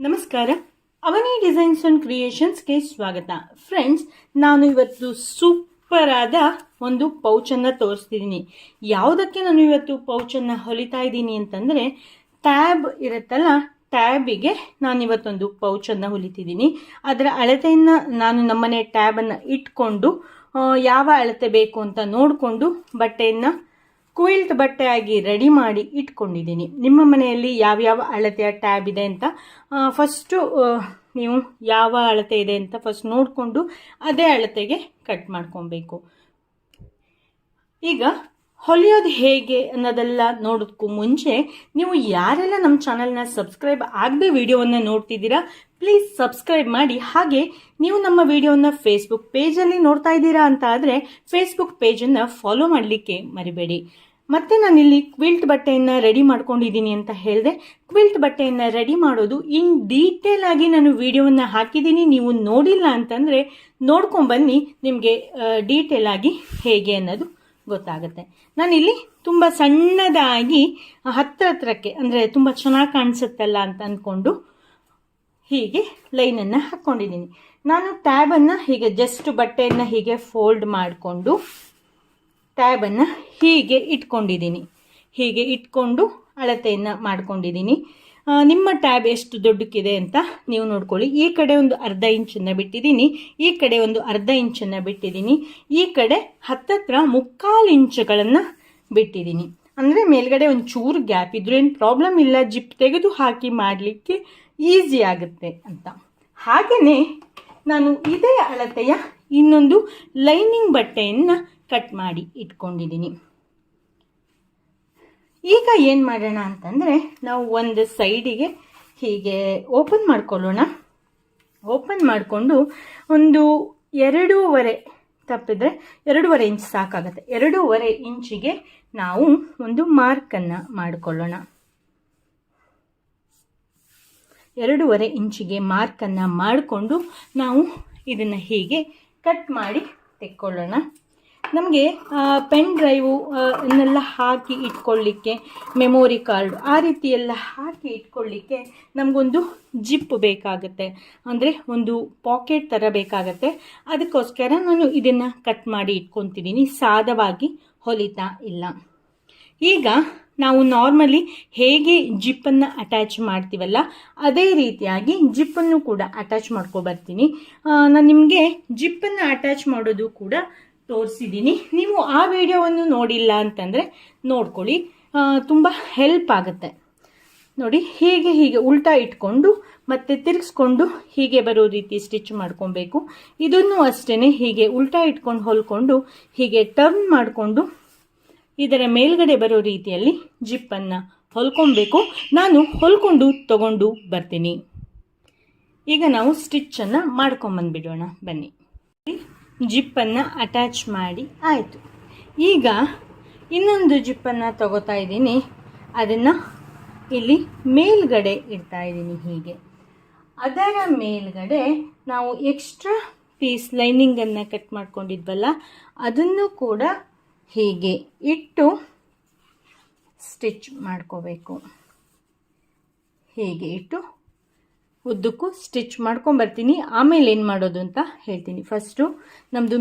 ನಮಸ್ಕಾರ. ಅವನಿ designs and ಕ್ರಿಯೇಷನ್ಸ್ಗೆ ಸ್ವಾಗತ. Friends, ನಾನು ಇವತ್ತು ಸೂಪರ್ ಆದ ಒಂದು ಪೌಚನ್ನು ತೋರಿಸ್ತಿದ್ದೀನಿ. ಯಾವುದಕ್ಕೆ ನಾನು ಇವತ್ತು ಪೌಚನ್ನು ಹೊಲಿತಾ ಇದ್ದೀನಿ ಅಂತಂದರೆ, ಟ್ಯಾಬ್ ಇರುತ್ತಲ್ಲ, ಟ್ಯಾಬಿಗೆ ನಾನು ಇವತ್ತೊಂದು ಪೌಚನ್ನು ಹೊಲಿತಿದ್ದೀನಿ. ಅದರ ಅಳತೆಯನ್ನು ನಾನು ನಮ್ಮನೆ ಟ್ಯಾಬನ್ನು ಇಟ್ಕೊಂಡು ಯಾವ ಅಳತೆ ಬೇಕು ಅಂತ ನೋಡಿಕೊಂಡು ಬಟ್ಟೆಯನ್ನು ಕ್ವಿಲ್ಟ್ ಬಟ್ಟೆಯಾಗಿ ರೆಡಿ ಮಾಡಿ ಇಟ್ಕೊಂಡಿದ್ದೀನಿ. ನಿಮ್ಮ ಮನೆಯಲ್ಲಿ ಯಾವ್ಯಾವ ಅಳತೆಯ ಟ್ಯಾಬ್ ಇದೆ ಅಂತ ಫಸ್ಟು ನೀವು ಯಾವ ಅಳತೆ ಇದೆ ಅಂತ ಫಸ್ಟ್ ನೋಡಿಕೊಂಡು ಅದೇ ಅಳತೆಗೆ ಕಟ್ ಮಾಡ್ಕೊಬೇಕು. ಈಗ ಹೊಲಿಯೋದು ಹೇಗೆ ಅನ್ನೋದೆಲ್ಲ ನೋಡೋದಕ್ಕೂ ಮುಂಚೆ ನೀವು ಯಾರೆಲ್ಲ ನಮ್ಮ ಚಾನಲ್ನ ಸಬ್ಸ್ಕ್ರೈಬ್ ಆಗದೆ ವಿಡಿಯೋವನ್ನು ನೋಡ್ತಿದ್ದೀರಾ, ಪ್ಲೀಸ್ ಸಬ್ಸ್ಕ್ರೈಬ್ ಮಾಡಿ. ಹಾಗೆ ನೀವು ನಮ್ಮ ವಿಡಿಯೋನ ಫೇಸ್ಬುಕ್ ಪೇಜಲ್ಲಿ ನೋಡ್ತಾ ಇದ್ದೀರಾ ಅಂತ ಆದರೆ ಫೇಸ್ಬುಕ್ ಪೇಜನ್ನು ಫಾಲೋ ಮಾಡಲಿಕ್ಕೆ ಮರಿಬೇಡಿ. ಮತ್ತೆ ನಾನಿಲ್ಲಿ ಕ್ವಿಲ್ಟ್ ಬಟ್ಟೆಯನ್ನು ರೆಡಿ ಮಾಡ್ಕೊಂಡಿದ್ದೀನಿ ಅಂತ ಹೇಳಿದೆ. ಕ್ವಿಲ್ಟ್ ಬಟ್ಟೆಯನ್ನು ರೆಡಿ ಮಾಡೋದು ಇನ್ ಡೀಟೇಲ್ ಆಗಿ ನಾನು ವಿಡಿಯೋವನ್ನು ಹಾಕಿದ್ದೀನಿ. ನೀವು ನೋಡಿಲ್ಲ ಅಂತಂದರೆ ನೋಡ್ಕೊಂಬನ್ನಿ, ನಿಮಗೆ ಡೀಟೇಲ್ ಆಗಿ ಹೇಗೆ ಅನ್ನೋದು ಗೊತ್ತಾಗುತ್ತೆ. ನಾನಿಲ್ಲಿ ತುಂಬ ಸಣ್ಣದಾಗಿ ಹತ್ರಕ್ಕೆ ಅಂದರೆ ತುಂಬ ಚೆನ್ನಾಗಿ ಕಾಣಿಸುತ್ತಲ್ಲ ಅಂತ ಅಂದ್ಕೊಂಡು ಹೀಗೆ ಲೈನನ್ನು ಹಾಕ್ಕೊಂಡಿದ್ದೀನಿ. ನಾನು ಟ್ಯಾಬನ್ನು ಹೀಗೆ ಜಸ್ಟ್ ಬಟ್ಟೆಯನ್ನು ಹೀಗೆ ಫೋಲ್ಡ್ ಮಾಡಿಕೊಂಡು ಟ್ಯಾಬನ್ನು ಹೀಗೆ ಇಟ್ಕೊಂಡಿದ್ದೀನಿ. ಹೀಗೆ ಇಟ್ಕೊಂಡು ಅಳತೆಯನ್ನು ಮಾಡ್ಕೊಂಡಿದ್ದೀನಿ. ನಿಮ್ಮ ಟ್ಯಾಬ್ ಎಷ್ಟು ದೊಡ್ಡಕ್ಕಿದೆ ಅಂತ ನೀವು ನೋಡ್ಕೊಳ್ಳಿ. ಈ ಕಡೆ ಒಂದು ಅರ್ಧ ಇಂಚನ್ನು ಬಿಟ್ಟಿದ್ದೀನಿ, ಈ ಕಡೆ ಒಂದು ಅರ್ಧ ಇಂಚನ್ನು ಬಿಟ್ಟಿದ್ದೀನಿ, ಈ ಕಡೆ ಹತ್ತತ್ರ 3/4 ಇಂಚುಗಳನ್ನು ಬಿಟ್ಟಿದ್ದೀನಿ. ಅಂದರೆ ಮೇಲ್ಗಡೆ ಒಂದು ಚೂರು ಗ್ಯಾಪ್ ಇದ್ರೂ ಏನು ಪ್ರಾಬ್ಲಮ್ ಇಲ್ಲ, ಜಿಪ್ ತೆಗೆದು ಹಾಕಿ ಮಾಡಲಿಕ್ಕೆ ಈಸಿ ಆಗುತ್ತೆ ಅಂತ. ಹಾಗೆಯೇ ನಾನು ಇದೇ ಅಳತೆಯ ಇನ್ನೊಂದು ಲೈನಿಂಗ್ ಬಟ್ಟೆಯನ್ನು ಕಟ್ ಮಾಡಿ ಇಟ್ಕೊಂಡಿದ್ದೀನಿ. ಈಗ ಏನು ಮಾಡೋಣ ಅಂತಂದರೆ, ನಾವು ಒಂದು ಸೈಡಿಗೆ ಹೀಗೆ ಓಪನ್ ಮಾಡ್ಕೊಳ್ಳೋಣ. ಓಪನ್ ಮಾಡಿಕೊಂಡು ಒಂದು 2.5 ತಪ್ಪಿದ್ರೆ 2.5 ಇಂಚ್ ಸಾಕಾಗುತ್ತೆ. 2.5 ಇಂಚಿಗೆ ನಾವು ಒಂದು ಮಾರ್ಕನ್ನು ಮಾಡಿಕೊಳ್ಳೋಣ. 2.5 ಇಂಚಿಗೆ ಮಾರ್ಕನ್ನು ಮಾಡಿಕೊಂಡು ನಾವು ಇದನ್ನು ಹೀಗೆ ಕಟ್ ಮಾಡಿ ತೆಕ್ಕೊಳ್ಳೋಣ. ನಮಗೆ ಪೆನ್ ಡ್ರೈವು ಅನ್ನೆಲ್ಲ ಹಾಕಿ ಇಟ್ಕೊಳ್ಳಿಕ್ಕೆ, ಮೆಮೊರಿ ಕಾರ್ಡ್ ಆ ರೀತಿ ಎಲ್ಲ ಹಾಕಿ ಇಟ್ಕೊಳ್ಳಿಕ್ಕೆ ನಮಗೊಂದು ಜಿಪ್ ಬೇಕಾಗುತ್ತೆ, ಅಂದರೆ ಒಂದು ಪಾಕೆಟ್ ಥರ ಬೇಕಾಗತ್ತೆ. ಅದಕ್ಕೋಸ್ಕರ ನಾನು ಇದನ್ನು ಕಟ್ ಮಾಡಿ ಇಟ್ಕೊತಿದ್ದೀನಿ, ಸಾದವಾಗಿ ಹೊಲಿತಾ ಇಲ್ಲ. ಈಗ ನಾವು ನಾರ್ಮಲಿ ಹೇಗೆ ಜಿಪ್ಪನ್ನು ಅಟ್ಯಾಚ್ ಮಾಡ್ತೀವಲ್ಲ ಅದೇ ರೀತಿಯಾಗಿ ಜಿಪ್ಪನ್ನು ಕೂಡ ಅಟ್ಯಾಚ್ ಮಾಡ್ಕೊಬರ್ತೀನಿ. ನಾನು ನಿಮಗೆ ಜಿಪ್ಪನ್ನು ಅಟ್ಯಾಚ್ ಮಾಡೋದು ಕೂಡ ತೋರಿಸಿದ್ದೀನಿ. ನೀವು ಆ ವಿಡಿಯೋವನ್ನು ನೋಡಿಲ್ಲ ಅಂತಂದರೆ ನೋಡ್ಕೊಳ್ಳಿ, ತುಂಬ ಹೆಲ್ಪ್ ಆಗುತ್ತೆ. ನೋಡಿ, ಹೀಗೆ ಉಲ್ಟಾ ಇಟ್ಕೊಂಡು ಮತ್ತೆ ತಿರುಗಿಸ್ಕೊಂಡು ಹೀಗೆ ಬರೋ ರೀತಿ ಸ್ಟಿಚ್ ಮಾಡ್ಕೊಬೇಕು. ಇದನ್ನು ಅಷ್ಟೇ ಹೀಗೆ ಉಲ್ಟಾ ಇಟ್ಕೊಂಡು ಹೊಲ್ಕೊಂಡು ಹೀಗೆ ಟರ್ನ್ ಮಾಡಿಕೊಂಡು ಇದರ ಮೇಲ್ಗಡೆ ಬರೋ ರೀತಿಯಲ್ಲಿ ಜಿಪ್ಪನ್ನು ಹೊಲ್ಕೊಬೇಕು. ನಾನು ಹೊಲ್ಕೊಂಡು ತಗೊಂಡು ಬರ್ತೀನಿ. ಈಗ ನಾವು ಸ್ಟಿಚ್ಚನ್ನು ಮಾಡ್ಕೊಂಬಂದ್ಬಿಡೋಣ ಬನ್ನಿ. ಜಿಪ್ಪನ್ನು ಅಟ್ಯಾಚ್ ಮಾಡಿ ಆಯಿತು. ಈಗ ಇನ್ನೊಂದು ಜಿಪ್ಪನ್ನು ತಗೋತಾ ಇದ್ದೀನಿ, ಅದನ್ನು ಇಲ್ಲಿ ಮೇಲ್ಗಡೆ ಇಡ್ತಾ ಇದ್ದೀನಿ. ಹೀಗೆ ಅದರ ಮೇಲ್ಗಡೆ ನಾವು ಎಕ್ಸ್ಟ್ರಾ ಪೀಸ್ ಲೈನಿಂಗನ್ನು ಕಟ್ ಮಾಡ್ಕೊಂಡಿದ್ವಲ್ಲ ಅದನ್ನು ಕೂಡ ಹೀಗೆ ಇಟ್ಟು ಸ್ಟಿಚ್ ಮಾಡ್ಕೋಬೇಕು. ಹೀಗೆ ಇಟ್ಟು ಉದ್ದಕ್ಕೂ ಸ್ಟಿಚ್ ಮಾಡ್ಕೊಂಬರ್ತೀನಿ. ಆಮೇಲೆ ಏನು ಮಾಡೋದು ಅಂತ ಹೇಳ್ತೀನಿ. ಫಸ್ಟು ನಮ್ಮದು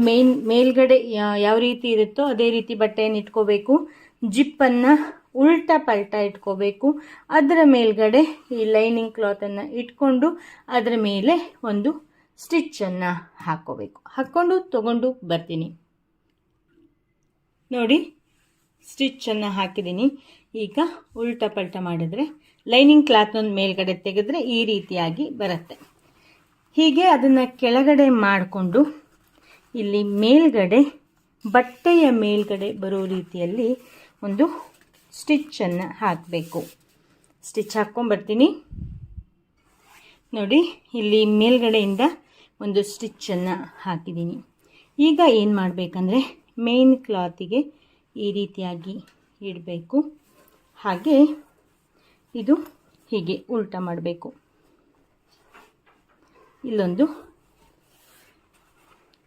ಮೇಲ್ಗಡೆ ಯಾವ ರೀತಿ ಇರುತ್ತೋ ಅದೇ ರೀತಿ ಬಟ್ಟೆಯನ್ನು ಇಟ್ಕೋಬೇಕು. ಜಿಪ್ಪನ್ನು ಉಲ್ಟಾ ಪಲ್ಟಾ ಇಟ್ಕೋಬೇಕು. ಅದರ ಮೇಲ್ಗಡೆ ಈ ಲೈನಿಂಗ್ ಕ್ಲಾತನ್ನು ಇಟ್ಕೊಂಡು ಅದರ ಮೇಲೆ ಒಂದು ಸ್ಟಿಚ್ಚನ್ನು ಹಾಕ್ಕೋಬೇಕು. ಹಾಕ್ಕೊಂಡು ತಗೊಂಡು ಬರ್ತೀನಿ. ನೋಡಿ, ಸ್ಟಿಚ್ಚನ್ನು ಹಾಕಿದ್ದೀನಿ. ಈಗ ಉಲ್ಟಾ ಪಲ್ಟಾ ಮಾಡಿದ್ರೆ ಲೈನಿಂಗ್ ಕ್ಲಾತ್ನ ಮೇಲ್ಗಡೆ ತೆಗೆದ್ರೆ ಈ ರೀತಿಯಾಗಿ ಬರುತ್ತೆ. ಹೀಗೆ ಅದನ್ನು ಕೆಳಗಡೆ ಮಾಡಿಕೊಂಡು ಇಲ್ಲಿ ಮೇಲ್ಗಡೆ ಬಟ್ಟೆಯ ಮೇಲ್ಗಡೆ ಬರೋ ರೀತಿಯಲ್ಲಿ ಒಂದು ಸ್ಟಿಚ್ಚನ್ನು ಹಾಕಬೇಕು. ಸ್ಟಿಚ್ ಹಾಕ್ಕೊಂಬರ್ತೀನಿ. ನೋಡಿ, ಇಲ್ಲಿ ಮೇಲ್ಗಡೆಯಿಂದ ಒಂದು ಸ್ಟಿಚ್ಚನ್ನು ಹಾಕಿದ್ದೀನಿ. ಈಗ ಏನು ಮಾಡಬೇಕಂದ್ರೆ ಮೇನ್ ಕ್ಲಾತಿಗೆ ಈ ರೀತಿಯಾಗಿ ಇಡಬೇಕು. ಹಾಗೆ ಇದು ಹೀಗೆ ಉಲ್ಟಾ ಮಾಡಬೇಕು. ಇಲ್ಲೊಂದು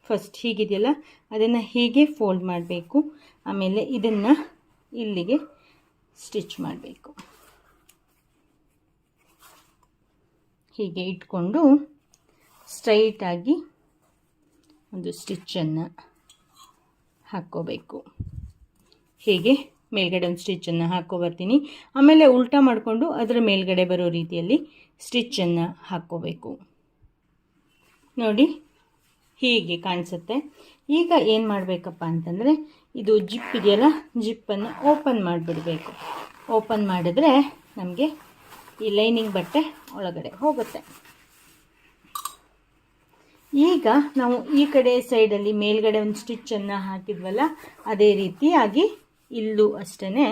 ಫಸ್ಟ್ ಹೀಗಿದೆಯಲ್ಲ ಅದನ್ನು ಹೀಗೆ ಫೋಲ್ಡ್ ಮಾಡಬೇಕು. ಆಮೇಲೆ ಇದನ್ನು ಇಲ್ಲಿಗೆ ಸ್ಟಿಚ್ ಮಾಡಬೇಕು. ಹೀಗೆ ಇಟ್ಕೊಂಡು ಸ್ಟ್ರೈಟಾಗಿ ಒಂದು ಸ್ಟಿಚ್ಚನ್ನು ಹಾಕ್ಕೋಬೇಕು. ಹೀಗೆ ಮೇಲ್ಗಡೆ ಒಂದು ಸ್ಟಿಚ್ಚನ್ನು ಹಾಕ್ಕೊಬರ್ತೀನಿ. ಆಮೇಲೆ ಉಲ್ಟಾ ಮಾಡಿಕೊಂಡು ಅದರ ಮೇಲ್ಗಡೆ ಬರೋ ರೀತಿಯಲ್ಲಿ ಸ್ಟಿಚ್ಚನ್ನು ಹಾಕ್ಕೋಬೇಕು. ನೋಡಿ ಹೀಗೆ ಕಾಣಿಸುತ್ತೆ. ಈಗ ಏನು ಮಾಡಬೇಕಪ್ಪ ಅಂತಂದರೆ ಇದು ಜಿಪ್ ಇದೆಯಲ್ಲ, ಜಿಪ್ಪನ್ನು ಓಪನ್ ಮಾಡಿಬಿಡಬೇಕು. ಓಪನ್ ಮಾಡಿದ್ರೆ ನಮಗೆ ಈ ಲೈನಿಂಗ್ ಬಟ್ಟೆ ಒಳಗಡೆ ಹೋಗುತ್ತೆ. ಈಗ ನಾವು ಈ ಕಡೆ ಸೈಡಲ್ಲಿ ಮೇಲ್ಗಡೆ ಒಂದು ಸ್ಟಿಚ್ಚನ್ನು ಹಾಕಿದ್ವಲ್ಲ, ಅದೇ ರೀತಿಯಾಗಿ ಇಲ್ಲೂ ಅಷ್ಟೇ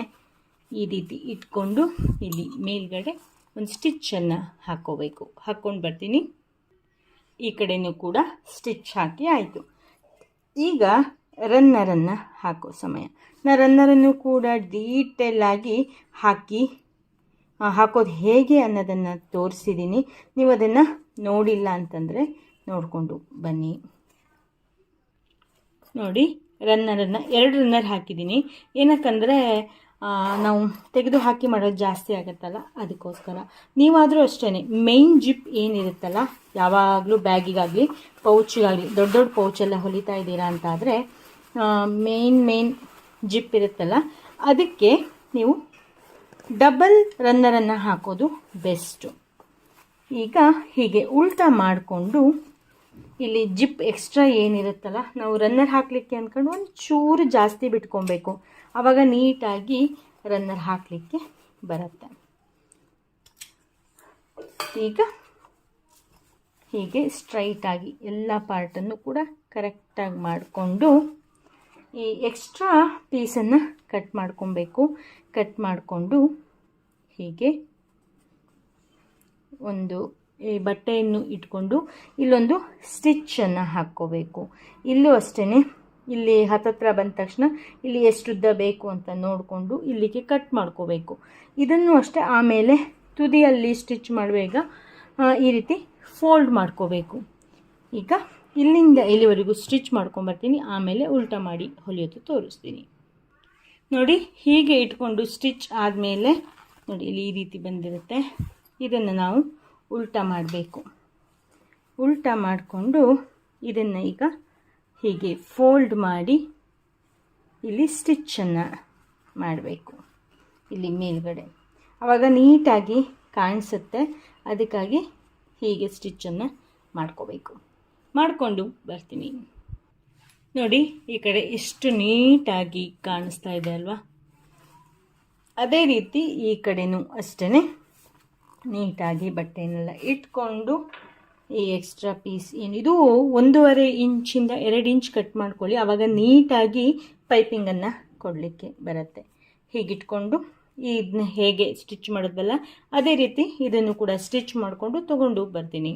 ಈ ರೀತಿ ಇಟ್ಕೊಂಡು ಇಲ್ಲಿ ಮೇಲ್ಗಡೆ ಒಂದು ಸ್ಟಿಚ್ಚನ್ನು ಹಾಕ್ಕೋಬೇಕು. ಹಾಕ್ಕೊಂಡು ಬರ್ತೀನಿ. ಈ ಕಡೆಯೂ ಕೂಡ ಸ್ಟಿಚ್ ಹಾಕಿ ಆಯಿತು. ಈಗ ರನ್ನರನ್ನು ಹಾಕೋ ಸಮಯ. ನಾನು ರನ್ನರನ್ನು ಕೂಡ ಡೀಟೇಲಾಗಿ ಹಾಕೋದು ಹೇಗೆ ಅನ್ನೋದನ್ನು ತೋರಿಸಿದ್ದೀನಿ. ನೀವು ಅದನ್ನು ನೋಡಿಲ್ಲ ಅಂತಂದರೆ ನೋಡಿಕೊಂಡು ಬನ್ನಿ. ನೋಡಿ ರನ್ನರನ್ನು 2 ರನ್ನರ್ ಹಾಕಿದ್ದೀನಿ. ಏನಕ್ಕಂದರೆ ನಾವು ತೆಗೆದು ಹಾಕಿ ಮಾಡೋದು ಜಾಸ್ತಿ ಆಗುತ್ತಲ್ಲ, ಅದಕ್ಕೋಸ್ಕರ. ನೀವಾದರೂ ಅಷ್ಟೇ ಮೇಯ್ನ್ ಜಿಪ್ ಏನಿರುತ್ತಲ್ಲ, ಯಾವಾಗಲೂ ಬ್ಯಾಗಿಗಾಗಲಿ ಪೌಚಿಗಾಗಲಿ ದೊಡ್ಡ ದೊಡ್ಡ ಪೌಚೆಲ್ಲ ಹೊಲಿತಾ ಇದ್ದೀರಾ ಅಂತಾದರೆ ಮೇನ್ ಜಿಪ್ ಇರುತ್ತಲ್ಲ, ಅದಕ್ಕೆ ನೀವು ಡಬಲ್ ರನ್ನರನ್ನು ಹಾಕೋದು ಬೆಸ್ಟು. ಈಗ ಹೀಗೆ ಉಲ್ಟಾ ಮಾಡಿಕೊಂಡು ಇಲ್ಲಿ ಜಿಪ್ ಎಕ್ಸ್ಟ್ರಾ ಏನಿರುತ್ತಲ್ಲ, ನಾವು ರನ್ನರ್ ಹಾಕಲಿಕ್ಕೆ ಅಂದ್ಕೊಂಡು ಒಂದು ಚೂರು ಜಾಸ್ತಿ ಬಿಟ್ಕೊಬೇಕು. ಆವಾಗ ನೀಟಾಗಿ ರನ್ನರ್ ಹಾಕಲಿಕ್ಕೆ ಬರುತ್ತೆ. ಈಗ ಹೀಗೆ ಸ್ಟ್ರೈಟಾಗಿ ಎಲ್ಲ ಪಾರ್ಟನ್ನು ಕೂಡ ಕರೆಕ್ಟಾಗಿ ಮಾಡಿಕೊಂಡು ಈ ಎಕ್ಸ್ಟ್ರಾ ಪೀಸನ್ನು ಕಟ್ ಮಾಡ್ಕೊಬೇಕು. ಕಟ್ ಮಾಡಿಕೊಂಡು ಹೀಗೆ ಒಂದು ಈ ಬಟ್ಟೆಯನ್ನು ಇಟ್ಕೊಂಡು ಇಲ್ಲೊಂದು ಸ್ಟಿಚ್ಚನ್ನು ಹಾಕ್ಕೋಬೇಕು. ಇಲ್ಲೂ ಅಷ್ಟೇ, ಇಲ್ಲಿ ಹತ್ತತ್ರ ಬಂದ ತಕ್ಷಣ ಇಲ್ಲಿ ಎಷ್ಟು ಉದ್ದ ಬೇಕು ಅಂತ ನೋಡಿಕೊಂಡು ಇಲ್ಲಿಗೆ ಕಟ್ ಮಾಡ್ಕೋಬೇಕು. ಇದನ್ನು ಅಷ್ಟೇ ಆಮೇಲೆ ತುದಿಯಲ್ಲಿ ಸ್ಟಿಚ್ ಮಾಡುವಾಗ ಈ ರೀತಿ ಫೋಲ್ಡ್ ಮಾಡ್ಕೋಬೇಕು. ಈಗ ಇಲ್ಲಿಂದ ಇಲ್ಲಿವರೆಗೂ ಸ್ಟಿಚ್ ಮಾಡ್ಕೊಂಬರ್ತೀನಿ, ಆಮೇಲೆ ಉಲ್ಟಾ ಮಾಡಿ ಹೊಲಿಯೋದು ತೋರಿಸ್ತೀನಿ. ನೋಡಿ ಹೀಗೆ ಇಟ್ಕೊಂಡು ಸ್ಟಿಚ್ ಆದಮೇಲೆ ನೋಡಿ ಇಲ್ಲಿ ಈ ರೀತಿ ಬಂದಿರುತ್ತೆ. ಇದನ್ನು ನಾವು ಉಲ್ಟಾ ಮಾಡಬೇಕು. ಉಲ್ಟಾ ಮಾಡಿಕೊಂಡು ಇದನ್ನು ಈಗ ಹೀಗೆ ಫೋಲ್ಡ್ ಮಾಡಿ ಇಲ್ಲಿ ಸ್ಟಿಚ್ಚನ್ನು ಮಾಡಬೇಕು ಇಲ್ಲಿ ಮೇಲ್ಗಡೆ. ಆವಾಗ ನೀಟಾಗಿ ಕಾಣಿಸುತ್ತೆ. ಅದಕ್ಕಾಗಿ ಹೀಗೆ ಸ್ಟಿಚ್ಚನ್ನು ಮಾಡ್ಕೋಬೇಕು. ಮಾಡಿಕೊಂಡು ಬರ್ತೀನಿ. ನೋಡಿ ಈ ಕಡೆ ಎಷ್ಟು ನೀಟಾಗಿ ಕಾಣಿಸ್ತಾ ಇದೆ ಅಲ್ವಾ? ಅದೇ ರೀತಿ ಈ ಕಡೆನೂ ಅಷ್ಟೇ ನೀಟಾಗಿ ಬಟ್ಟೆಯನ್ನೆಲ್ಲ ಇಟ್ಕೊಂಡು ಈ ಎಕ್ಸ್ಟ್ರಾ ಪೀಸ್ ಏನಿದು 1.5 ಇಂಚಿಂದ 2 ಇಂಚ್ ಕಟ್ ಮಾಡ್ಕೊಳ್ಳಿ. ಆವಾಗ ನೀಟಾಗಿ ಪೈಪಿಂಗನ್ನು ಕೊಡಲಿಕ್ಕೆ ಬರುತ್ತೆ. ಹೀಗಿಟ್ಕೊಂಡು ಇದನ್ನ ಹೇಗೆ ಸ್ಟಿಚ್ ಮಾಡೋದಲ್ಲ ಅದೇ ರೀತಿ ಇದನ್ನು ಕೂಡ ಸ್ಟಿಚ್ ಮಾಡಿಕೊಂಡು ತೊಗೊಂಡು ಬರ್ತೀನಿ.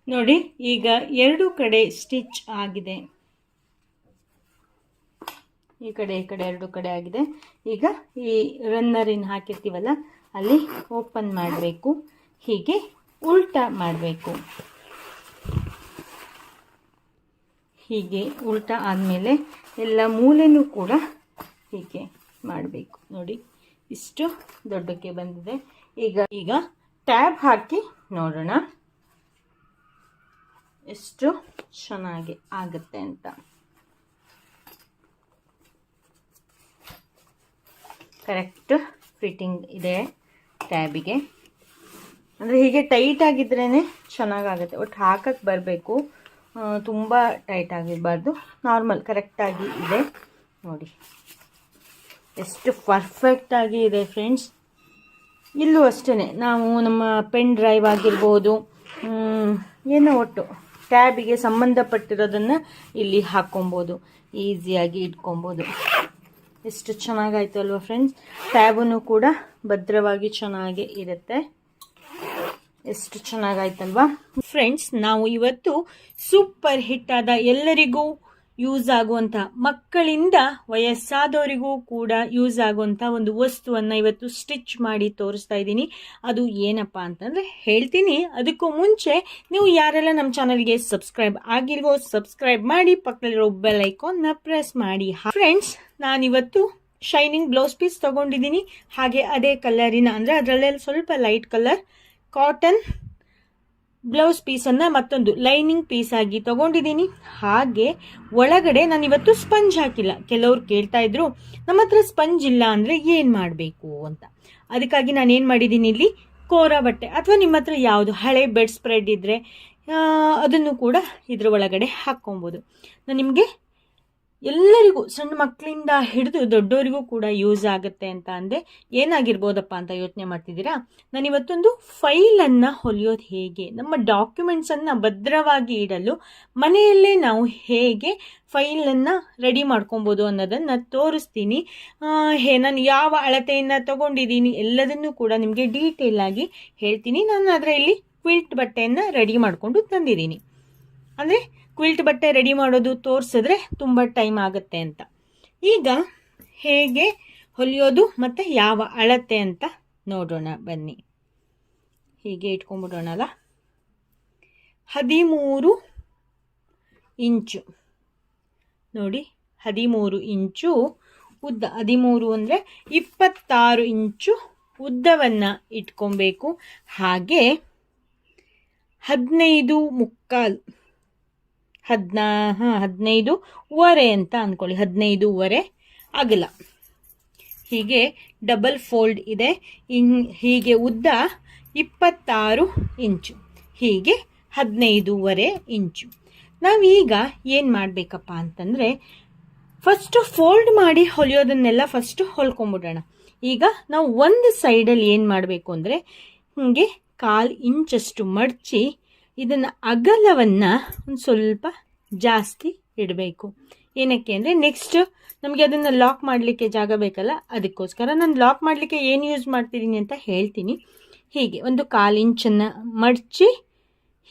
ನೋಡಿ ಈಗ 2 ಕಡೆ ಸ್ಟಿಚ್ ಆಗಿದೆ. ಈ ಕಡೆ 2 ಕಡೆ ಆಗಿದೆ. ಈಗ ಈ ರನ್ನರಿನ ಹಾಕಿರ್ತೀವಲ್ಲ ಅಲ್ಲಿ ಓಪನ್ ಮಾಡಬೇಕು. ಹೀಗೆ ಉಲ್ಟಾ ಮಾಡಬೇಕು. ಹೀಗೆ ಉಲ್ಟಾ ಆದಮೇಲೆ ಎಲ್ಲ ಮೂಲೆನೂ ಕೂಡ ಹೀಗೆ ಮಾಡಬೇಕು. ನೋಡಿ ಇಷ್ಟು ದೊಡ್ಡಕ್ಕೆ ಬಂದಿದೆ. ಈಗ ಟ್ಯಾಬ್ ಹಾಕಿ ನೋಡೋಣ ಎಷ್ಟು ಚೆನ್ನಾಗಿ ಆಗುತ್ತೆ ಅಂತ. ಕರೆಕ್ಟ್ ಫಿಟ್ಟಿಂಗ್ ಇದೆ ಟ್ಯಾಬಿಗೆ. ಅಂದರೆ ಹೀಗೆ ಟೈಟ್ ಆಗಿದ್ರೇ ಚೆನ್ನಾಗಾಗುತ್ತೆ. ಒಟ್ಟು ಹಾಕಕ್ಕೆ ಬರಬೇಕು, ತುಂಬ ಟೈಟ್ ಆಗಿರಬಾರ್ದು. ನಾರ್ಮಲ್ ಕರೆಕ್ಟಾಗಿ ಇದೆ ನೋಡಿ ಎಷ್ಟು ಪರ್ಫೆಕ್ಟಾಗಿ ಇದೆ ಫ್ರೆಂಡ್ಸ್. ಇಲ್ಲೂ ಅಷ್ಟೇ ನಾವು ನಮ್ಮ ಪೆನ್ ಡ್ರೈವ್ ಆಗಿರ್ಬೋದು, ಏನೋ ಒಟ್ಟು ಟ್ಯಾಬಿಗೆ ಸಂಬಂಧಪಟ್ಟಿರೋದನ್ನು ಇಲ್ಲಿ ಹಾಕ್ಕೊಬೋದು, ಈಸಿಯಾಗಿ ಇಟ್ಕೊಬೋದು. ಎಷ್ಟು ಚೆನ್ನಾಗಾಯ್ತು ಅಲ್ವಾ ಫ್ರೆಂಡ್ಸ್? ಟ್ಯಾಬನ್ನು ಕೂಡ ಭದ್ರವಾಗಿ ಚೆನ್ನಾಗಿ ಇರುತ್ತೆ. ಎಷ್ಟು ಚೆನ್ನಾಗಾಯ್ತಲ್ವಾ ಫ್ರೆಂಡ್ಸ್? ನಾವು ಇವತ್ತು ಸೂಪರ್ ಹಿಟ್ ಆದ ಎಲ್ಲರಿಗೂ ಯೂಸ್ ಆಗುವಂಥ, ಮಕ್ಕಳಿಂದ ವಯಸ್ಸಾದವರಿಗೂ ಕೂಡ ಯೂಸ್ ಆಗುವಂಥ ಒಂದು ವಸ್ತುವನ್ನು ಇವತ್ತು ಸ್ಟಿಚ್ ಮಾಡಿ ತೋರಿಸ್ತಾ ಇದ್ದೀನಿ. ಅದು ಏನಪ್ಪ ಅಂತಂದರೆ ಹೇಳ್ತೀನಿ. ಅದಕ್ಕೂ ಮುಂಚೆ ನೀವು ಯಾರೆಲ್ಲ ನಮ್ಮ ಚಾನಲ್ಗೆ ಸಬ್ಸ್ಕ್ರೈಬ್ ಆಗಿಲ್ವೋ ಸಬ್ಸ್ಕ್ರೈಬ್ ಮಾಡಿ, ಪಕ್ಕದಲ್ಲಿರೋ ಬೆಲ್ ಐಕಾನ್ನ ಪ್ರೆಸ್ ಮಾಡಿ. ಫ್ರೆಂಡ್ಸ್ ನಾನಿವತ್ತು ಶೈನಿಂಗ್ ಬ್ಲೌಸ್ ಪೀಸ್ ತೊಗೊಂಡಿದ್ದೀನಿ. ಹಾಗೆ ಅದೇ ಕಲರಿನ ಅಂದರೆ ಅದರಲ್ಲೆಲ್ಲ ಸ್ವಲ್ಪ ಲೈಟ್ ಕಲರ್ ಕಾಟನ್ ಬ್ಲೌಸ್ ಪೀಸನ್ನು ಮತ್ತೊಂದು ಲೈನಿಂಗ್ ಪೀಸ್ ಆಗಿ ತಗೊಂಡಿದ್ದೀನಿ. ಹಾಗೆ ಒಳಗಡೆ ನಾನು ಇವತ್ತು ಸ್ಪಂಜ್ ಹಾಕಿಲ್ಲ. ಕೆಲವ್ರು ಕೇಳ್ತಾ ಇದ್ರು ನಮ್ಮ ಹತ್ರ ಸ್ಪಂಜ್ ಇಲ್ಲ ಅಂದರೆ ಏನು ಮಾಡಬೇಕು ಅಂತ. ಅದಕ್ಕಾಗಿ ನಾನು ಏನು ಮಾಡಿದ್ದೀನಿ, ಇಲ್ಲಿ ಕೋರಾ ಬಟ್ಟೆ ಅಥವಾ ನಿಮ್ಮ ಹತ್ರ ಯಾವುದು ಹಳೆ ಬೆಡ್ ಸ್ಪ್ರೆಡ್ ಇದ್ದರೆ ಅದನ್ನು ಕೂಡ ಇದ್ರ ಒಳಗಡೆ ಹಾಕ್ಕೊಬೋದು. ನಾನು ನಿಮಗೆ ಎಲ್ಲರಿಗೂ ಸಣ್ಣ ಮಕ್ಕಳಿಂದ ಹಿಡಿದು ದೊಡ್ಡವರಿಗೂ ಕೂಡ ಯೂಸ್ ಆಗುತ್ತೆ ಅಂತ ಅಂದೆ. ಏನಾಗಿರ್ಬೋದಪ್ಪ ಅಂತ ಯೋಚನೆ ಮಾಡ್ತಿದ್ದೀರಾ? ನಾನು ಇವತ್ತೊಂದು ಫೈಲನ್ನು ಹೊಲಿಯೋದು ಹೇಗೆ, ನಮ್ಮ ಡಾಕ್ಯುಮೆಂಟ್ಸನ್ನು ಭದ್ರವಾಗಿ ಇಡಲು ಮನೆಯಲ್ಲೇ ನಾವು ಹೇಗೆ ಫೈಲನ್ನು ರೆಡಿ ಮಾಡ್ಕೊಬೋದು ಅನ್ನೋದನ್ನು ತೋರಿಸ್ತೀನಿ. ನಾನು ಯಾವ ಅಳತೆಯನ್ನು ತಗೊಂಡಿದ್ದೀನಿ ಎಲ್ಲದನ್ನೂ ಕೂಡ ನಿಮಗೆ ಡೀಟೇಲ್ ಆಗಿ ಹೇಳ್ತೀನಿ. ನಾನು ಅದರಲ್ಲಿ ಕ್ವಿಲ್ಟ್ ಬಟ್ಟೆಯನ್ನು ರೆಡಿ ಮಾಡಿಕೊಂಡು ತಂದಿದ್ದೀನಿ. ಅಂದರೆ ಕ್ವಿಲ್ಟ್ ಬಟ್ಟೆ ರೆಡಿ ಮಾಡೋದು ತೋರಿಸಿದ್ರೆ ತುಂಬ ಟೈಮ್ ಆಗುತ್ತೆ ಅಂತ. ಈಗ ಹೇಗೆ ಹೊಲಿಯೋದು ಮತ್ತು ಯಾವ ಅಳತೆ ಅಂತ ನೋಡೋಣ ಬನ್ನಿ. ಹೀಗೆ ಇಟ್ಕೊಂಡ್ಬಿಡೋಣಲ್ಲ. 13 ಇಂಚು ನೋಡಿ, 13 ಇಂಚು ಉದ್ದ. 13 ಅಂದರೆ 26 ಇಂಚು ಉದ್ದವನ್ನು ಇಟ್ಕೊಬೇಕು. ಹಾಗೆ 15.75 15.25 ಅಂತ ಅಂದ್ಕೊಳ್ಳಿ. 15.25 ಅಗಲ. ಹೀಗೆ ಡಬಲ್ ಫೋಲ್ಡ್ ಇದೆ. ಹೀಗೆ ಉದ್ದ 26 ಇಂಚು, ಹೀಗೆ 15.25 ಇಂಚು. ನಾವೀಗ ಏನು ಮಾಡಬೇಕಪ್ಪ ಅಂತಂದರೆ, ಫಸ್ಟು ಫೋಲ್ಡ್ ಮಾಡಿ ಹೊಲಿಯೋದನ್ನೆಲ್ಲ ಫಸ್ಟು ಹೊಲ್ಕೊಂಬಿಡೋಣ. ಈಗ ನಾವು ಒಂದು ಸೈಡಲ್ಲಿ ಏನು ಮಾಡಬೇಕು ಅಂದರೆ, ಹೀಗೆ 1/4 ಇಂಚಷ್ಟು ಮಡಚಿ ಇದನ್ನು ಅಗಲವನ್ನು ಒಂದು ಸ್ವಲ್ಪ ಜಾಸ್ತಿ ಇಡಬೇಕು. ಏನಕ್ಕೆ ಅಂದರೆ ನೆಕ್ಸ್ಟ್ ನಮಗೆ ಅದನ್ನು ಲಾಕ್ ಮಾಡಲಿಕ್ಕೆ ಜಾಗ ಬೇಕಲ್ಲ, ಅದಕ್ಕೋಸ್ಕರ. ನಾನು ಲಾಕ್ ಮಾಡಲಿಕ್ಕೆ ಏನು ಯೂಸ್ ಮಾಡ್ತಿದ್ದೀನಿ ಅಂತ ಹೇಳ್ತೀನಿ. ಹೀಗೆ ಒಂದು 1/4 ಇಂಚನ್ನು ಮಡಚಿ,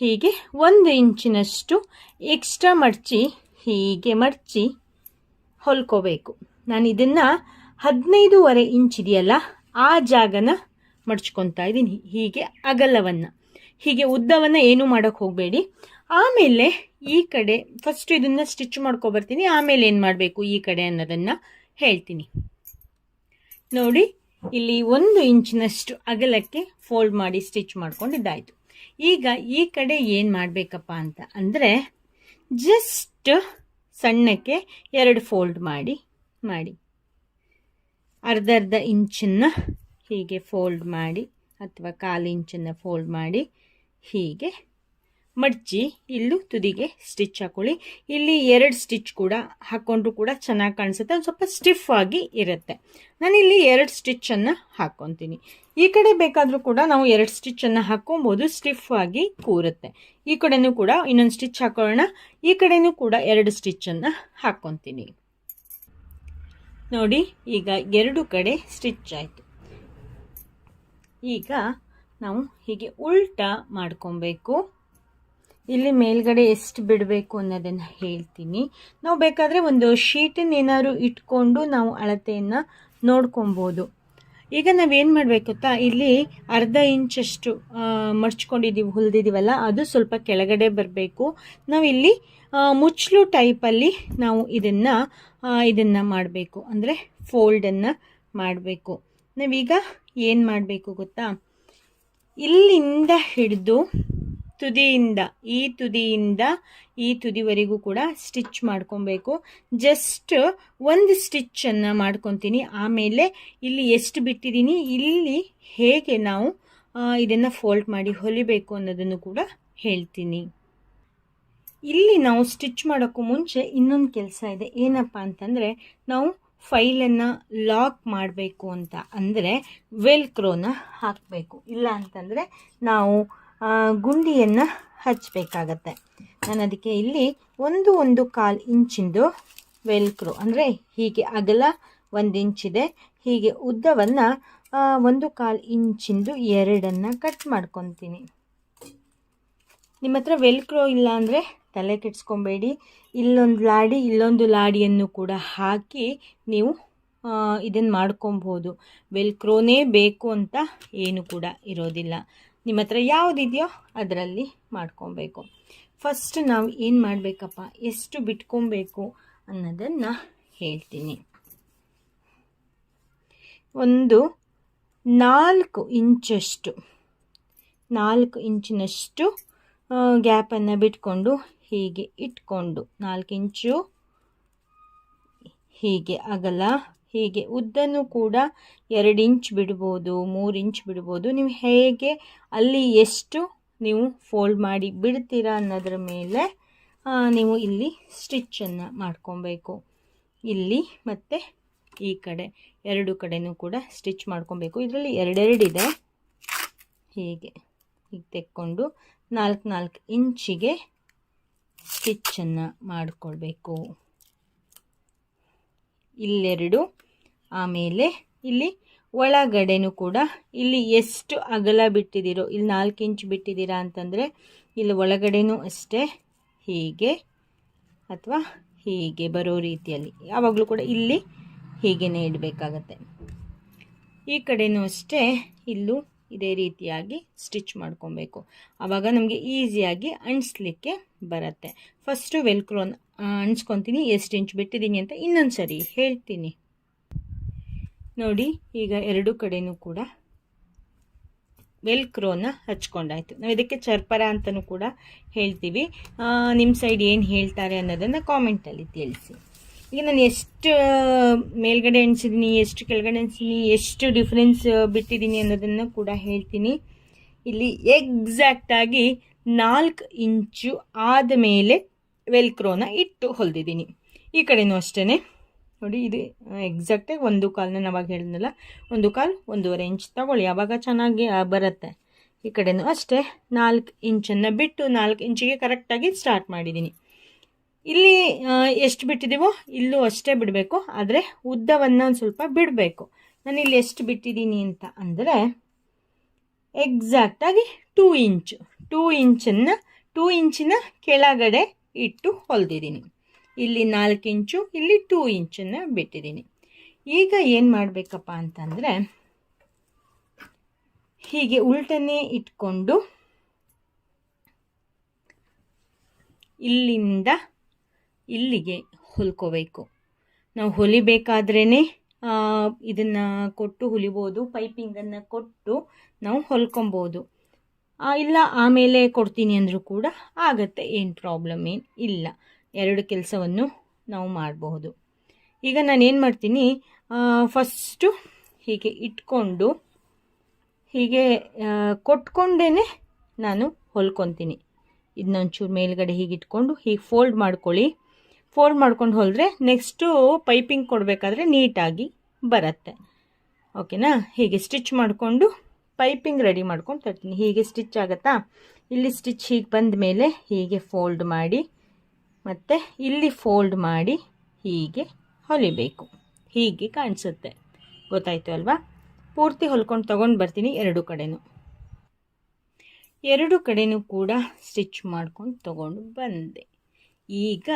ಹೀಗೆ 1 ಇಂಚಿನಷ್ಟು ಎಕ್ಸ್ಟ್ರಾ ಮಡಚಿ, ಹೀಗೆ ಮಡಚಿ ಹೊಲ್ಕೋಬೇಕು. ನಾನು ಇದನ್ನು 15.25 ಇಂಚ್ ಇದೆಯಲ್ಲ, ಆ ಜಾಗನ ಮಡ್ಚ್ಕೊತಾ ಇದ್ದೀನಿ. ಹೀಗೆ ಅಗಲವನ್ನು, ಹೀಗೆ ಉದ್ದವನ್ನು ಏನೂ ಮಾಡೋಕ್ಕೆ ಹೋಗಬೇಡಿ. ಆಮೇಲೆ ಈ ಕಡೆ ಫಸ್ಟ್ ಇದನ್ನು ಸ್ಟಿಚ್ ಮಾಡ್ಕೊಬರ್ತೀನಿ. ಆಮೇಲೆ ಏನು ಮಾಡಬೇಕು ಈ ಕಡೆ ಅನ್ನೋದನ್ನು ಹೇಳ್ತೀನಿ. ನೋಡಿ, ಇಲ್ಲಿ 1 ಇಂಚಿನಷ್ಟು ಅಗಲಕ್ಕೆ ಫೋಲ್ಡ್ ಮಾಡಿ ಸ್ಟಿಚ್ ಮಾಡ್ಕೊಂಡಿದ್ದಾಯಿತು. ಈಗ ಈ ಕಡೆ ಏನು ಮಾಡಬೇಕಪ್ಪ ಅಂತ ಅಂದರೆ, ಜಸ್ಟ್ ಸಣ್ಣಕ್ಕೆ 2 ಫೋಲ್ಡ್ ಮಾಡಿ ಅರ್ಧ ಇಂಚನ್ನು ಹೀಗೆ ಫೋಲ್ಡ್ ಮಾಡಿ, ಅಥವಾ 1/4 ಇಂಚನ್ನು ಫೋಲ್ಡ್ ಮಾಡಿ ಹೀಗೆ ಮಡಚಿ ಇಲ್ಲೂ ತುದಿಗೆ ಸ್ಟಿಚ್ ಹಾಕೊಳ್ಳಿ. ಇಲ್ಲಿ 2 ಸ್ಟಿಚ್ ಕೂಡ ಹಾಕ್ಕೊಂಡ್ರು ಕೂಡ ಚೆನ್ನಾಗಿ ಕಾಣಿಸುತ್ತೆ, ಒಂದು ಸ್ವಲ್ಪ ಸ್ಟಿಫ್ ಆಗಿ ಇರುತ್ತೆ. ನಾನಿಲ್ಲಿ 2 ಸ್ಟಿಚ್ಚನ್ನು ಹಾಕ್ಕೊತೀನಿ. ಈ ಕಡೆ ಬೇಕಾದರೂ ಕೂಡ ನಾವು 2 ಸ್ಟಿಚ್ಚನ್ನು ಹಾಕ್ಕೊಬೋದು, ಸ್ಟಿಫ್ ಆಗಿ ಕೂರುತ್ತೆ. ಈ ಕಡೆನೂ ಕೂಡ ಇನ್ನೊಂದು ಸ್ಟಿಚ್ ಹಾಕೊಳ್ಳೋಣ. ಈ ಕಡೆನೂ ಕೂಡ 2 ಸ್ಟಿಚ್ಚನ್ನು ಹಾಕ್ಕೊತೀನಿ. ನೋಡಿ, ಈಗ 2 ಕಡೆ ಸ್ಟಿಚ್ ಆಯಿತು. ಈಗ ನಾವು ಹೀಗೆ ಉಲ್ಟಾ ಮಾಡ್ಕೊಬೇಕು. ಇಲ್ಲಿ ಮೇಲ್ಗಡೆ ಎಷ್ಟು ಬಿಡಬೇಕು ಅನ್ನೋದನ್ನು ಹೇಳ್ತೀನಿ. ನಾವು ಬೇಕಾದರೆ ಒಂದು ಶೀಟನ್ನು ಏನಾದ್ರು ಇಟ್ಕೊಂಡು ನಾವು ಅಳತೆಯನ್ನು ನೋಡ್ಕೊಬೋದು. ಈಗ ನಾವೇನು ಮಾಡಬೇಕು ಗೊತ್ತಾ, ಇಲ್ಲಿ ಅರ್ಧ ಇಂಚಷ್ಟು ಮಡ್ಚ್ಕೊಂಡಿದ್ದೀವಿ, ಹೊಲಿದಿದ್ದೀವಲ್ಲ, ಅದು ಸ್ವಲ್ಪ ಕೆಳಗಡೆ ಬರಬೇಕು. ನಾವಿಲ್ಲಿ ಮುಚ್ಚಲು ಟೈಪಲ್ಲಿ ನಾವು ಇದನ್ನು ಮಾಡಬೇಕು, ಅಂದರೆ ಫೋಲ್ಡನ್ನು ಮಾಡಬೇಕು. ನಾವೀಗ ಏನು ಮಾಡಬೇಕು ಗೊತ್ತಾ, ಇಲ್ಲಿಂದ ಹಿಡಿದು ತುದಿಯಿಂದ ಈ ತುದಿವರೆಗೂ ಕೂಡ ಸ್ಟಿಚ್ ಮಾಡ್ಕೊಬೇಕು. ಜಸ್ಟ್ 1 ಸ್ಟಿಚ್ಚನ್ನು ಮಾಡ್ಕೊತೀನಿ. ಆಮೇಲೆ ಇಲ್ಲಿ ಎಷ್ಟು ಬಿಟ್ಟಿದ್ದೀನಿ, ಇಲ್ಲಿ ಹೇಗೆ ನಾವು ಇದನ್ನು ಫೋಲ್ಡ್ ಮಾಡಿ ಹೊಲಿಬೇಕು ಅನ್ನೋದನ್ನು ಕೂಡ ಹೇಳ್ತೀನಿ. ಇಲ್ಲಿ ನಾವು ಸ್ಟಿಚ್ ಮಾಡೋಕ್ಕೂ ಮುಂಚೆ ಇನ್ನೊಂದು ಕೆಲಸ ಇದೆ. ಏನಪ್ಪ ಅಂತಂದರೆ, ನಾವು ಫೈಲನ್ನು ಲಾಕ್ ಮಾಡಬೇಕು ಅಂತ ಅಂದರೆ ವೆಲ್ಕ್ರೋನ ಹಾಕಬೇಕು. ಇಲ್ಲ ಅಂತಂದರೆ ನಾವು ಗುಂಡಿಯನ್ನು ಹಚ್ಚಬೇಕಾಗತ್ತೆ. ನಾನು ಅದಕ್ಕೆ ಇಲ್ಲಿ 1.25 ಇಂಚಿಂದು ವೆಲ್ಕ್ರೋ, ಅಂದರೆ ಹೀಗೆ ಅಗಲ 1 ಇಂಚಿದೆ, ಹೀಗೆ ಉದ್ದವನ್ನು 1.25 ಇಂಚಿಂದು 2 ಕಟ್ ಮಾಡ್ಕೊತೀನಿ. ನಿಮ್ಮ ಹತ್ರ ವೆಲ್ಕ್ರೋ ಇಲ್ಲ ಅಂದರೆ ತಲೆ ಕೆಡಿಸ್ಕೊಬೇಡಿ, ಇಲ್ಲೊಂದು ಲಾಡಿಯನ್ನು ಕೂಡ ಹಾಕಿ ನೀವು ಇದನ್ನು ಮಾಡ್ಕೊಬೋದು. ವೆಲ್ಕ್ರೋನೇ ಬೇಕು ಅಂತ ಏನು ಕೂಡ ಇರೋದಿಲ್ಲ. ನಿಮ್ಮ ಹತ್ರ ಯಾವುದಿದೆಯೋ ಅದರಲ್ಲಿ ಮಾಡ್ಕೊಬೇಕು. ಫಸ್ಟ್ ನಾವು ಏನು ಮಾಡಬೇಕಪ್ಪ, ಎಷ್ಟು ಬಿಟ್ಕೊಬೇಕು ಅನ್ನೋದನ್ನು ಹೇಳ್ತೀನಿ. ಒಂದು 4 ಇಂಚಿನಷ್ಟು ಗ್ಯಾಪನ್ನು ಬಿಟ್ಕೊಂಡು ಹೀಗೆ ಇಟ್ಕೊಂಡು 4 ಇಂಚು ಹೀಗೆ ಅಗಲ, ಹೀಗೆ ಉದ್ದನೂ ಕೂಡ 2 ಇಂಚ್ ಬಿಡ್ಬೋದು, 3 ಇಂಚ್ ಬಿಡ್ಬೋದು. ನೀವು ಹೇಗೆ ಅಲ್ಲಿ ಎಷ್ಟು ನೀವು ಫೋಲ್ಡ್ ಮಾಡಿ ಬಿಡ್ತೀರಾ ಅನ್ನೋದ್ರ ಮೇಲೆ ನೀವು ಇಲ್ಲಿ ಸ್ಟಿಚ್ಚನ್ನು ಮಾಡ್ಕೊಬೇಕು. ಇಲ್ಲಿ ಮತ್ತು ಈ ಕಡೆ 2 ಕಡೆನೂ ಕೂಡ ಸ್ಟಿಚ್ ಮಾಡ್ಕೊಬೇಕು. ಇದರಲ್ಲಿ 2 ಇದೆ. ಹೀಗೆ ತೆಕ್ಕೊಂಡು 4 ಇಂಚಿಗೆ ಸ್ಟಿಚ್ಚನ್ನು ಮಾಡಿಕೊಳ್ಬೇಕು. ಇಲ್ಲೆರಡು, ಆಮೇಲೆ ಇಲ್ಲಿ ಒಳಗಡೆನೂ ಕೂಡ ಇಲ್ಲಿ ಎಷ್ಟು ಅಗಲ ಬಿಟ್ಟಿದ್ದೀರೋ, ಇಲ್ಲಿ 4 ಇಂಚ್ ಬಿಟ್ಟಿದ್ದೀರಾ ಅಂತಂದರೆ ಇಲ್ಲಿ ಒಳಗಡೆನೂ ಅಷ್ಟೇ ಹೀಗೆ ಅಥವಾ ಹೀಗೆ ಬರೋ ರೀತಿಯಲ್ಲಿ ಯಾವಾಗಲೂ ಕೂಡ ಇಲ್ಲಿ ಹೀಗೇ ಇಡಬೇಕಾಗತ್ತೆ. ಈ ಕಡೆನೂ ಅಷ್ಟೇ ಇಲ್ಲೂ ಇದೇ ರೀತಿಯಾಗಿ ಸ್ಟಿಚ್ ಮಾಡ್ಕೊಬೇಕು. ಆವಾಗ ನಮಗೆ ಈಸಿಯಾಗಿ ಅಂಟಿಸ್ಲಿಕ್ಕೆ ಬರುತ್ತೆ. ಫಸ್ಟು ವೆಲ್ಕ್ರೋನ ಅಂಟಿಸ್ಕೊತೀನಿ, ಎಷ್ಟು ಇಂಚ್ ಬಿಟ್ಟಿದ್ದೀನಿ ಅಂತ ಇನ್ನೊಂದು ಸರಿ ಹೇಳ್ತೀನಿ ನೋಡಿ. ಈಗ 2 ಕಡೆನೂ ಕೂಡ ವೆಲ್ಕ್ರೋನ ಹಚ್ಕೊಂಡಾಯ್ತು. ನಾವು ಇದಕ್ಕೆ ಚರ್ಪರ ಅಂತಲೂ ಕೂಡ ಹೇಳ್ತೀವಿ. ನಿಮ್ಮ ಸೈಡ್ ಏನು ಹೇಳ್ತಾರೆ ಅನ್ನೋದನ್ನು ಕಾಮೆಂಟಲ್ಲಿ ತಿಳಿಸಿ. ಈಗ ನಾನು ಎಷ್ಟು ಮೇಲ್ಗಡೆ ಎಣಿಸಿದ್ದೀನಿ, ಎಷ್ಟು ಕೆಳಗಡೆ ಎಣಿಸಿದ್ದೀನಿ, ಎಷ್ಟು ಡಿಫ್ರೆನ್ಸ್ ಬಿಟ್ಟಿದ್ದೀನಿ ಅನ್ನೋದನ್ನು ಕೂಡ ಹೇಳ್ತೀನಿ. ಇಲ್ಲಿ ಎಕ್ಸಾಕ್ಟಾಗಿ 4 ಇಂಚು ಆದಮೇಲೆ ವೆಲ್ಕ್ರೋನ ಇಟ್ಟು ಹೊಲಿದಿದ್ದೀನಿ. ಈ ಕಡೆನೂ ಅಷ್ಟೇ ನೋಡಿ. ಇದು ಎಕ್ಸಾಕ್ಟಾಗಿ 1 ಕಾಲನ್ನ ನಾವಾಗ ಹೇಳಿದ್ನಲ್ಲ, 1 ಕಾಲು 1.5 ಇಂಚ್ ತಗೊಳ್ಳಿ, ಆವಾಗ ಚೆನ್ನಾಗಿ ಬರುತ್ತೆ. ಈ ಕಡೆನೂ ಅಷ್ಟೇ 4 ಇಂಚನ್ನು ಬಿಟ್ಟು 4 ಇಂಚಿಗೆ ಕರೆಕ್ಟಾಗಿ ಸ್ಟಾರ್ಟ್ ಮಾಡಿದ್ದೀನಿ. ಇಲ್ಲಿ ಎಷ್ಟು ಬಿಟ್ಟಿದ್ದೀವೋ ಇಲ್ಲೂ ಅಷ್ಟೇ ಬಿಡಬೇಕು, ಆದರೆ ಉದ್ದವನ್ನು ಒಂದು ಸ್ವಲ್ಪ ಬಿಡಬೇಕು. ನಾನು ಇಲ್ಲಿ ಎಷ್ಟು ಬಿಟ್ಟಿದ್ದೀನಿ ಅಂತ ಅಂದರೆ ಎಕ್ಸಾಕ್ಟಾಗಿ 2 ಇಂಚು, 2 ಇಂಚಿನ ಕೆಳಗಡೆ ಇಟ್ಟು ಹೊಲಿದಿದ್ದೀನಿ. ಇಲ್ಲಿ 4 ಇಂಚು, ಇಲ್ಲಿ 2 ಇಂಚನ್ನು ಬಿಟ್ಟಿದ್ದೀನಿ. ಈಗ ಏನು ಮಾಡಬೇಕಪ್ಪ ಅಂತಂದರೆ ಹೀಗೆ ಉಲ್ಟನೇ ಇಟ್ಕೊಂಡು ಇಲ್ಲಿಂದ ಇಲ್ಲಿಗೆ ಹೊಲ್ಕೋಬೇಕು. ನಾವು ಹೊಲಿಬೇಕಾದ್ರೇ ಇದನ್ನು ಕೊಟ್ಟು ಹೊಲಿಬೋದು, ಪೈಪಿಂಗನ್ನು ಕೊಟ್ಟು ನಾವು ಹೊಲ್ಕೊಬೋದು. ಇಲ್ಲ ಆಮೇಲೆ ಕೊಡ್ತೀನಿ ಅಂದರೂ ಕೂಡ ಆಗತ್ತೆ, ಏನು ಪ್ರಾಬ್ಲಮ್ ಏನು ಇಲ್ಲ. 2 ಕೆಲಸವನ್ನು ನಾವು ಮಾಡಬಹುದು. ಈಗ ನಾನೇನು ಮಾಡ್ತೀನಿ, ಫಸ್ಟು ಹೀಗೆ ಇಟ್ಕೊಂಡು ಹೀಗೆ ಕೊಟ್ಕೊಂಡೇ ನಾನು ಹೊಲ್ಕೊತೀನಿ. ಇದನ್ನೊಂಚೂರು ಮೇಲ್ಗಡೆ ಹೀಗೆ ಇಟ್ಕೊಂಡು ಹೀಗೆ ಫೋಲ್ಡ್ ಮಾಡ್ಕೊಳ್ಳಿ. ಫೋಲ್ಡ್ ಮಾಡ್ಕೊಂಡು ಹೊಲಿದ್ರೆ ನೆಕ್ಸ್ಟು ಪೈಪಿಂಗ್ ಕೊಡಬೇಕಾದ್ರೆ ನೀಟಾಗಿ ಬರುತ್ತೆ. ಓಕೆನಾ? ಹೀಗೆ ಸ್ಟಿಚ್ ಮಾಡಿಕೊಂಡು ಪೈಪಿಂಗ್ ರೆಡಿ ಮಾಡ್ಕೊಂಡು ತರ್ತೀನಿ. ಹೀಗೆ ಸ್ಟಿಚ್ ಆಗುತ್ತಾ? ಇಲ್ಲಿ ಸ್ಟಿಚ್ ಹೀಗೆ ಬಂದ ಮೇಲೆ ಹೀಗೆ ಫೋಲ್ಡ್ ಮಾಡಿ ಮತ್ತು ಇಲ್ಲಿ ಫೋಲ್ಡ್ ಮಾಡಿ ಹೀಗೆ ಹೊಲಿಬೇಕು. ಹೀಗೆ ಕಾಣಿಸುತ್ತೆ, ಗೊತ್ತಾಯಿತು ಅಲ್ವಾ? ಪೂರ್ತಿ ಹೊಲ್ಕೊಂಡು ತೊಗೊಂಡು ಬರ್ತೀನಿ. 2 ಕಡೆನೂ 2 ಕಡೆನೂ ಕೂಡ ಸ್ಟಿಚ್ ಮಾಡ್ಕೊಂಡು ತೊಗೊಂಡು ಬಂದೆ. ಈಗ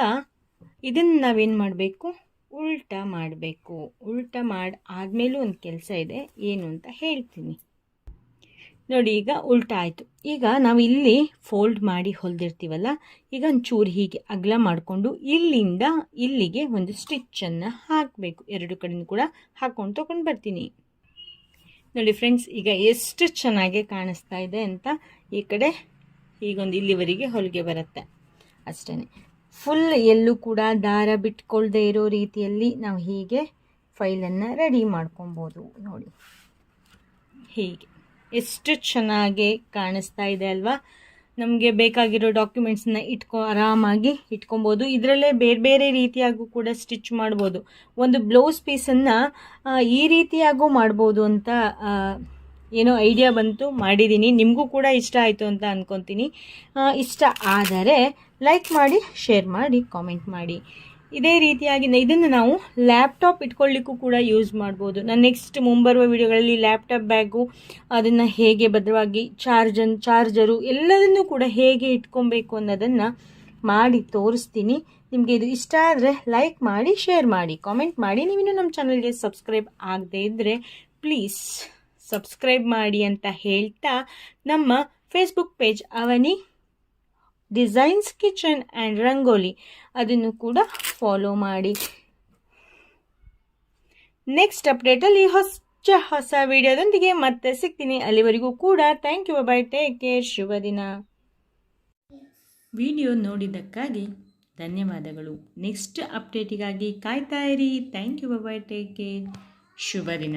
ಇದನ್ನು ನಾವೇನು ಮಾಡಬೇಕು, ಉಲ್ಟಾ ಮಾಡಬೇಕು. ಉಲ್ಟಾ ಆದಮೇಲೂ ಒಂದು ಕೆಲಸ ಇದೆ, ಏನು ಅಂತ ಹೇಳ್ತೀನಿ ನೋಡಿ. ಈಗ ಉಲ್ಟಾ ಆಯಿತು. ಈಗ ನಾವು ಇಲ್ಲಿ ಫೋಲ್ಡ್ ಮಾಡಿ ಹೊಲಿದಿರ್ತೀವಲ್ಲ, ಈಗ ಒಂಚೂರು ಹೀಗೆ ಅಗಲ ಮಾಡಿಕೊಂಡು ಇಲ್ಲಿಂದ ಇಲ್ಲಿಗೆ ಒಂದು ಸ್ಟಿಚ್ಚನ್ನು ಹಾಕಬೇಕು. 2 ಕಡೆನೂ ಕೂಡ ಹಾಕ್ಕೊಂಡು ತೊಗೊಂಡು ಬರ್ತೀನಿ ನೋಡಿ ಫ್ರೆಂಡ್ಸ್. ಈಗ ಎಷ್ಟು ಚೆನ್ನಾಗಿ ಕಾಣಿಸ್ತಾ ಇದೆ ಅಂತ. ಈ ಕಡೆ ಹೀಗೊಂದು ಇಲ್ಲಿವರೆಗೆ ಹೊಲಿಗೆ ಬರುತ್ತೆ ಅಷ್ಟೇ. ಫುಲ್ ಎಲ್ಲೂ ಕೂಡ ದಾರ ಬಿಟ್ಕೊಳ್ದೇ ಇರೋ ರೀತಿಯಲ್ಲಿ ನಾವು ಹೀಗೆ ಫೈಲನ್ನು ರೆಡಿ ಮಾಡ್ಕೊಬೋದು ನೋಡಿ. ಹೀಗೆ ಎಷ್ಟು ಚೆನ್ನಾಗಿ ಕಾಣಿಸ್ತಾ ಇದೆ ಅಲ್ವಾ? ನಮಗೆ ಬೇಕಾಗಿರೋ ಡಾಕ್ಯುಮೆಂಟ್ಸನ್ನ ಆರಾಮಾಗಿ ಇಟ್ಕೊಬೋದು. ಇದರಲ್ಲೇ ಬೇರೆ ಬೇರೆ ರೀತಿಯಾಗೂ ಕೂಡ ಸ್ಟಿಚ್ ಮಾಡ್ಬೋದು. ಒಂದು ಬ್ಲೌಸ್ ಪೀಸನ್ನು ಈ ರೀತಿಯಾಗೂ ಮಾಡ್ಬೋದು ಅಂತ ಏನೋ ಐಡಿಯಾ ಬಂತು, ಮಾಡಿದ್ದೀನಿ. ನಿಮಗೂ ಕೂಡ ಇಷ್ಟ ಆಯಿತು ಅಂತ ಅಂದ್ಕೊತೀನಿ. ಇಷ್ಟ ಆದರೆ ಲೈಕ್ ಮಾಡಿ, ಶೇರ್ ಮಾಡಿ, ಕಾಮೆಂಟ್ ಮಾಡಿ. ಇದೇ ರೀತಿಯಾಗಿ ಇದನ್ನು ನಾವು ಲ್ಯಾಪ್ಟಾಪ್ ಇಟ್ಕೊಳ್ಳಿಕ್ಕೂ ಕೂಡ ಯೂಸ್ ಮಾಡ್ಬೋದು. ನಾನು ನೆಕ್ಸ್ಟ್ ಮುಂಬರುವ ವಿಡಿಯೋಗಳಲ್ಲಿ ಲ್ಯಾಪ್ಟಾಪ್ ಬ್ಯಾಗು ಅದನ್ನು ಹೇಗೆ ಭದ್ರವಾಗಿ ಚಾರ್ಜರು ಎಲ್ಲದನ್ನೂ ಕೂಡ ಹೇಗೆ ಇಟ್ಕೊಬೇಕು ಅನ್ನೋದನ್ನು ಮಾಡಿ ತೋರಿಸ್ತೀನಿ. ನಿಮಗೆ ಇದು ಇಷ್ಟ ಆದರೆ ಲೈಕ್ ಮಾಡಿ, ಶೇರ್ ಮಾಡಿ, ಕಾಮೆಂಟ್ ಮಾಡಿ. ನೀವಿನ್ನೂ ನಮ್ಮ ಚಾನಲ್ಗೆ ಸಬ್ಸ್ಕ್ರೈಬ್ ಆಗದೇ ಇದ್ದರೆ ಪ್ಲೀಸ್ ಸಬ್ಸ್ಕ್ರೈಬ್ ಮಾಡಿ ಅಂತ ಹೇಳ್ತಾ, ನಮ್ಮ Facebook page Avani designs kitchen and rangoli ಅದನ್ನು ಕೂಡ ಫಾಲೋ ಮಾಡಿ. ನೆಕ್ಸ್ಟ್ ಅಪ್ಡೇಟಲ್ಲಿ ಹೊಸ ವಿಡಿಯೋದೊಂದಿಗೆ ಮತ್ತೆ ಸಿಗ್ತೀನಿ. ಅಲ್ಲಿವರೆಗೂ ಕೂಡ thank you, bye, take care, ಶುಭ ದಿನ. ವಿಡಿಯೋ ನೋಡಿದ್ದಕ್ಕಾಗಿ ಧನ್ಯವಾದಗಳು. ನೆಕ್ಸ್ಟ್ ಅಪ್ಡೇಟಿಗಾಗಿ ಕಾಯ್ತಾ ಇರಿ. Thank you. Bye. Take care. ಶುಭ ದಿನ.